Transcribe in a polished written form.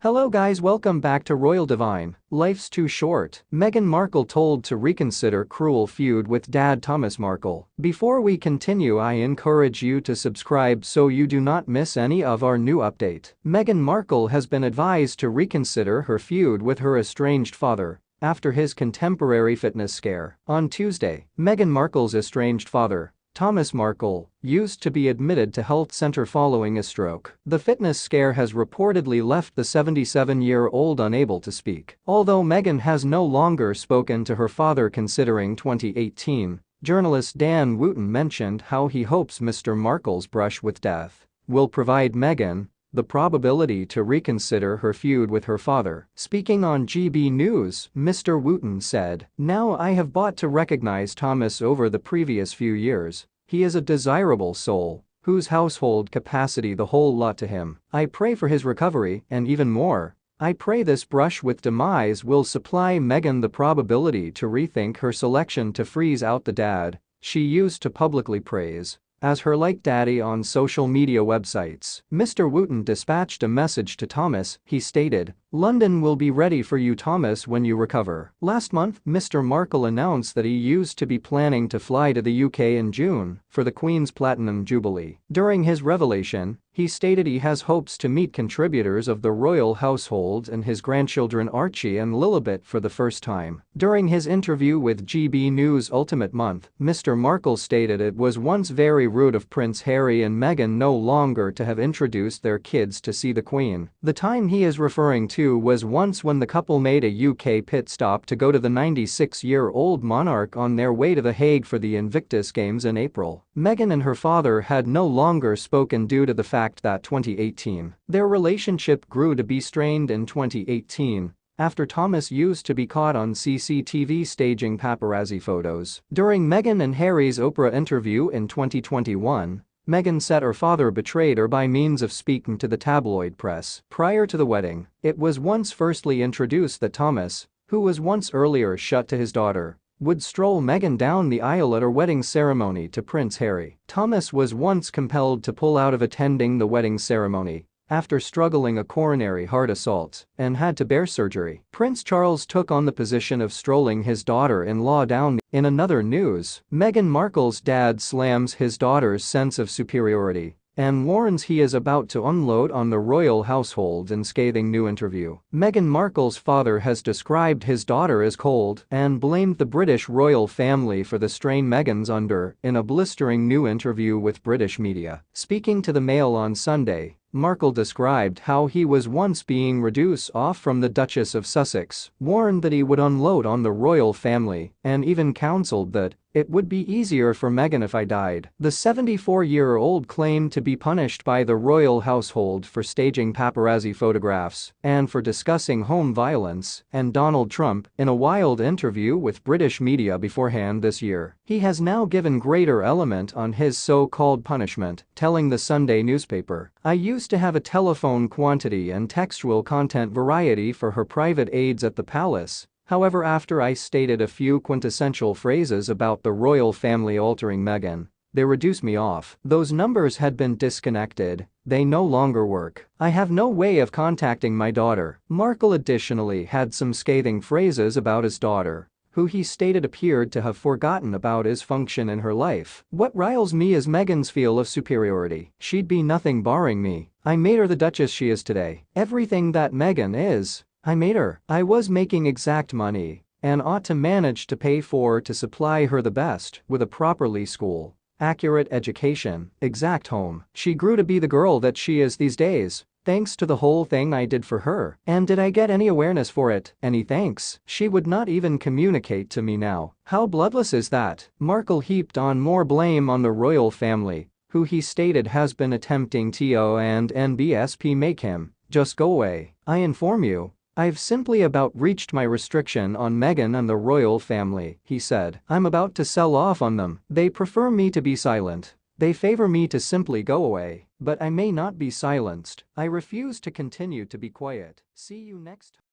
Hello guys, welcome back to Royal Divine. Life's too short. Meghan Markle told to reconsider cruel feud with dad Thomas Markle. Before we continue, I encourage you to subscribe so you do not miss any of our new update. Meghan Markle has been advised to reconsider her feud with her estranged father after his contemporary fitness scare. On Tuesday, Meghan Markle's estranged father, Thomas Markle, used to be admitted to health center following a stroke. The fitness scare has reportedly left the 77-year-old unable to speak. Although Meghan has no longer spoken to her father considering 2018, journalist Dan Wootton mentioned how he hopes Mr. Markle's brush with death will provide Meghan the probability to reconsider her feud with her father. Speaking on GB News, Mr. Wootton said, "Now I have bought to recognize Thomas over the previous few years. He is a desirable soul, whose household capacity the whole lot to him. I pray for his recovery and even more. I pray this brush with demise will supply Meghan the probability to rethink her selection to freeze out the dad she used to publicly praise as her like daddy on social media websites." Mr. Wootton dispatched a message to Thomas. He stated, "London will be ready for you, Thomas, when you recover." Last month, Mr. Markle announced that he used to be planning to fly to the UK in June for the Queen's Platinum Jubilee. During his revelation, he stated he has hopes to meet contributors of the royal household and his grandchildren Archie and Lilibet for the first time. During his interview with GB News Ultimate Month, Mr. Markle stated it was once very rude of Prince Harry and Meghan no longer to have introduced their kids to see the Queen. The time he is referring to was once when the couple made a UK pit stop to go to the 96-year-old monarch on their way to The Hague for the Invictus Games in April. Meghan and her father had no longer spoken due to the fact that 2018, their relationship grew to be strained in 2018 after Thomas used to be caught on CCTV staging paparazzi photos. During Meghan and Harry's Oprah interview in 2021, Meghan said her father betrayed her by means of speaking to the tabloid press. Prior to the wedding, it was once firstly introduced that Thomas, who was once earlier shut to his daughter, would stroll Meghan down the aisle at her wedding ceremony to Prince Harry. Thomas was once compelled to pull out of attending the wedding ceremony after struggling a coronary heart assault and had to bear surgery. Prince Charles took on the position of strolling his daughter-in-law down. In another news, Meghan Markle's dad slams his daughter's sense of superiority and warns he is about to unload on the royal household in scathing new interview. Meghan Markle's father has described his daughter as cold and blamed the British royal family for the strain Meghan's under in a blistering new interview with British media. Speaking to the Mail on Sunday, Markle described how he was once being reduced off from the Duchess of Sussex, warned that he would unload on the royal family, and even counseled that it would be easier for Meghan if I died. The 74-year-old claimed to be punished by the royal household for staging paparazzi photographs and for discussing home violence and Donald Trump in a wild interview with British media beforehand this year. He has now given greater element on his so-called punishment, telling the Sunday newspaper, "I used to have a telephone quantity and textual content variety for her private aides at the palace. However, after I stated a few quintessential phrases about the royal family altering Meghan, they reduced me off. Those numbers had been disconnected. They no longer work. I have no way of contacting my daughter." Markle additionally had some scathing phrases about his daughter, who he stated appeared to have forgotten about his function in her life. "What riles me is Meghan's feel of superiority. She'd be nothing barring me. I made her the Duchess she is today. Everything that Meghan is, I made her. I was making exact money and ought to manage to pay for to supply her the best with a properly school, accurate education, exact home. She grew to be the girl that she is these days, thanks to the whole thing I did for her. And did I get any awareness for it? Any thanks? She would not even communicate to me now. How bloodless is that?" Markle heaped on more blame on the royal family, who he stated has been attempting to and NBSP make him just go away. "I inform you, I've simply about reached my restriction on Meghan and the royal family," he said. "I'm about to sell off on them. They prefer me to be silent. They favor me to simply go away. But I may not be silenced. I refuse to continue to be quiet." See you next time.